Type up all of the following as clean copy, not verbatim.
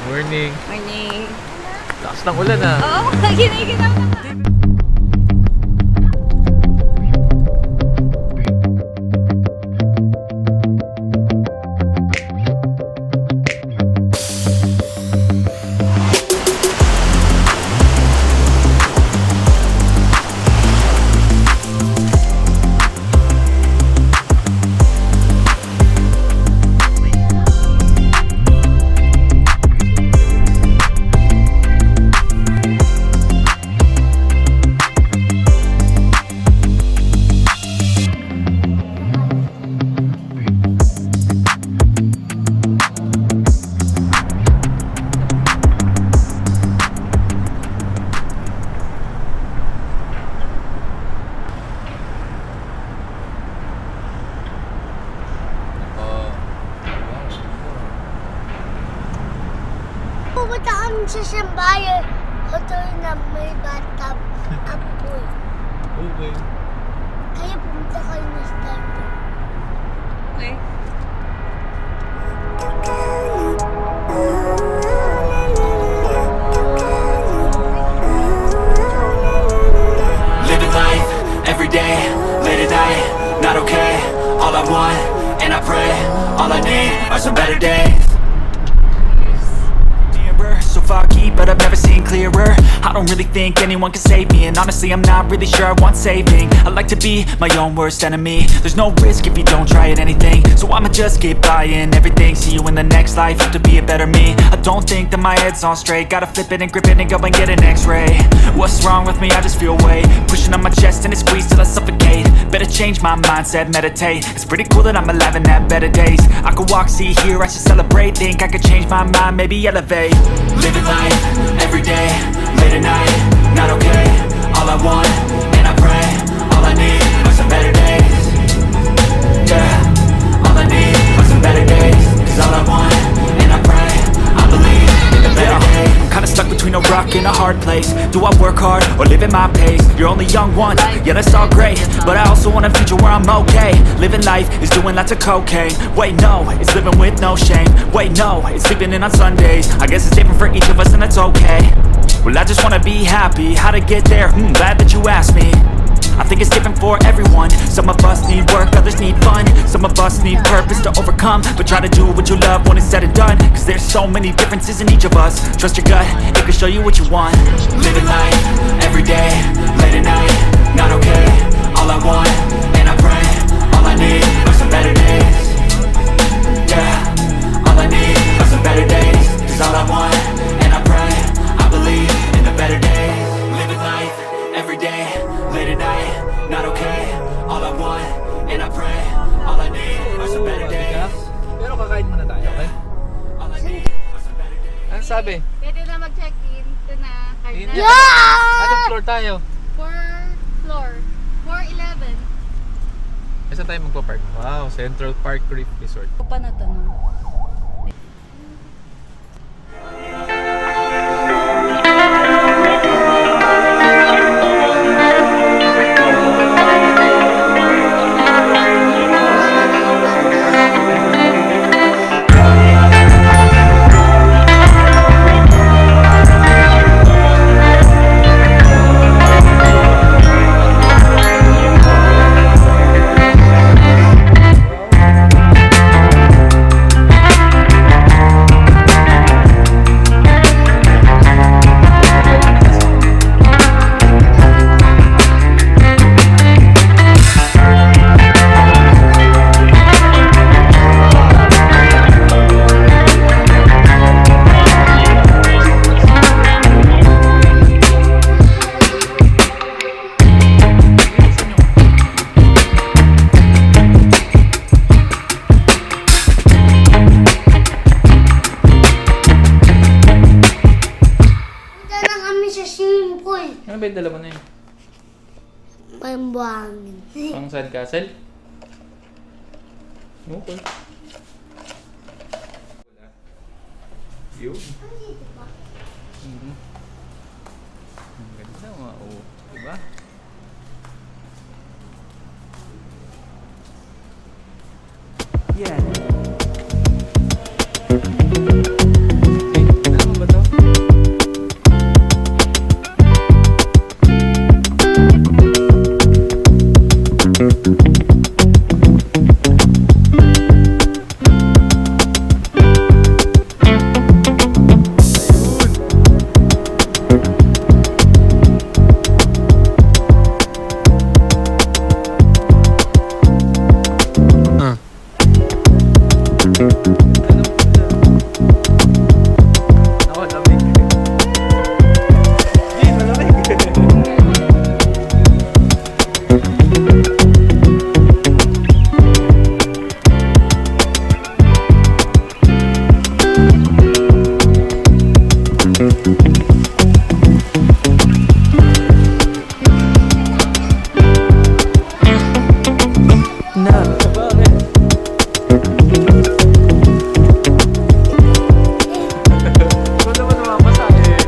Morning. Morning. Lakas ng ulan ah. Oo, giniginaw na nga. Pupunta kami sa Zambales. Hotel na may bathtub apoy. Okay. Kaya pumunta kayo na Starbucks. Okay. Living life, every day, late at night, not okay. All I want, and I pray, all I need are some better days. Nearer, so foggy, but I've never seen clearer. I don't really think anyone can save me, and honestly I'm not really sure I want saving. I like to be my own worst enemy. There's no risk if you don't try at anything, so I'ma just get buying everything. See you in the next life, have to be a better me. I don't think that my head's on straight, gotta flip it and grip it and go and get an x-ray. What's wrong with me? I just feel weight pushing on my chest and it squeezes till I suffocate. Better change my mindset, meditate. It's pretty cool that I'm alive and have better days. I could walk, see, hear, I should celebrate. Think I could change my mind, maybe elevate. Living life, every day, late at night, not okay. All I want, and I pray, all I need are some better days. Yeah, all I need are some better days. Cause all I want, and I pray, I believe in the better days. I'm kinda stuck between a rock and a hard place. Do I work hard or live at my pace? You're only young once, yeah that's all great, but I also want a future where I'm okay. Living life is doing lots of cocaine. Wait no, it's living with no shame. Wait no, it's sleeping in on Sundays. I guess it's different for each of us and that's okay. Well I just wanna be happy, how to get there? Glad that you asked me. I think it's different for everyone. Some of us need work, others need fun. Some of us need purpose to overcome. But try to do what you love when it's said and done. Cause there's so many differences in each of us. Trust your gut, it can show you what you want. Living life, every day, late at night, not okay. All I want, and I pray, all I need are some better days. Yeah, all I need are some better days. Cause all I want, and I pray, I believe in the better days. Living life, every day, late at night, not okay. All I want, and I pray, all I need are some better days. Pero kakain muna tayo, okay? All I need are some better days. Ano sabi? Pwede na mag-check-in. Ito na. Card na. Anong floor tayo? 4 floor. 411. Saan tayo magpa-park? Wow, Central Park Reef Resort. Ako pa natanong. Ano ba yung dala mo na yun? Pambuhangin. Pang sandcastle? Okay. Yun. Ang ganda mga diba? Yeah. Okay, waking up. Ikaw naman namamasa eh.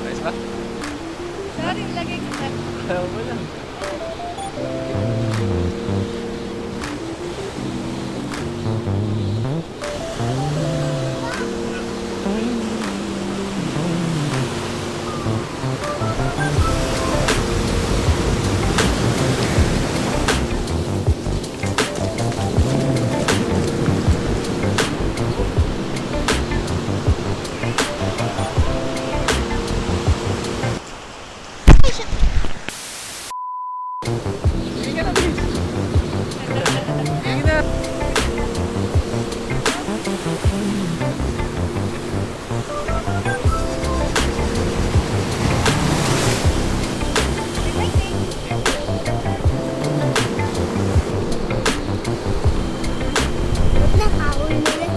Ayos ba? Sorry, lagay ko na. Ayaw mo lang. Sige ka na, please. Sige na. Nakahuli nila.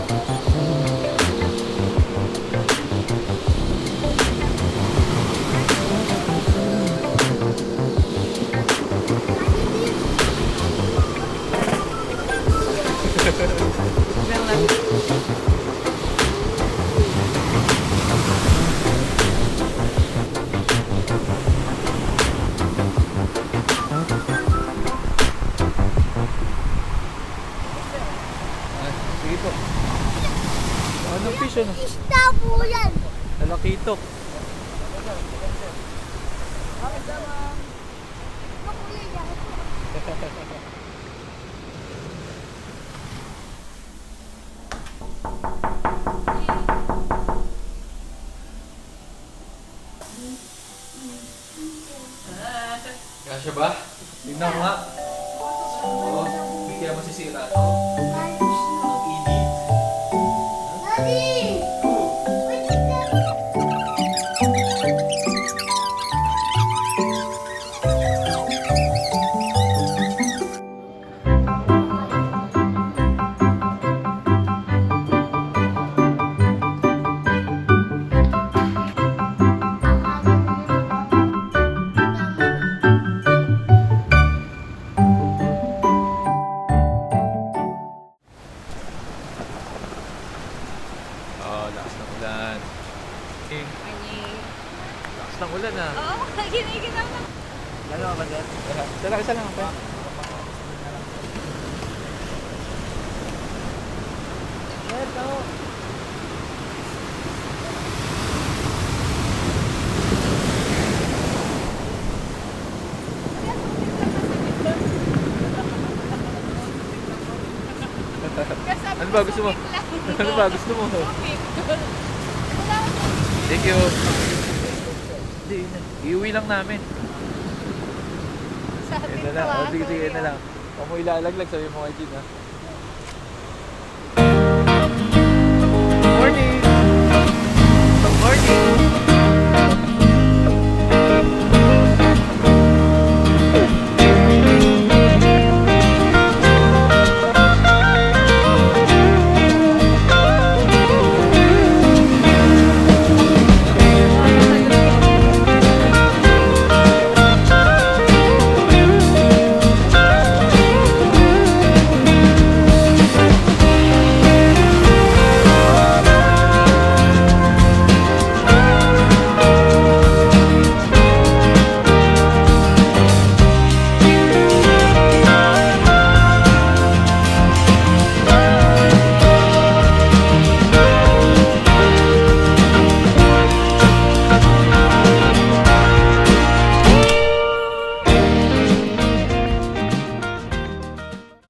Sige po. Anong fish ano? Isda po yan. Talakito. Makulay yan. Kasya ba? Tignan mo nga. Oo. Hindi kaya masisira ito. Ang init. Daddy! Wait a minute. Oo, lakas ng ulan. Eh, lakas ng ulan ah. Oo, giniginaw na. Lalo ba dyan? Isa lang ako. Ano ba gusto mo? Ano ba gusto mo? Thank you. Hindi, iuwi lang namin. Sa atin Ito na lang. Sige, na lang. Huwag mo ilalaglag, sabi mo kay Jin ha.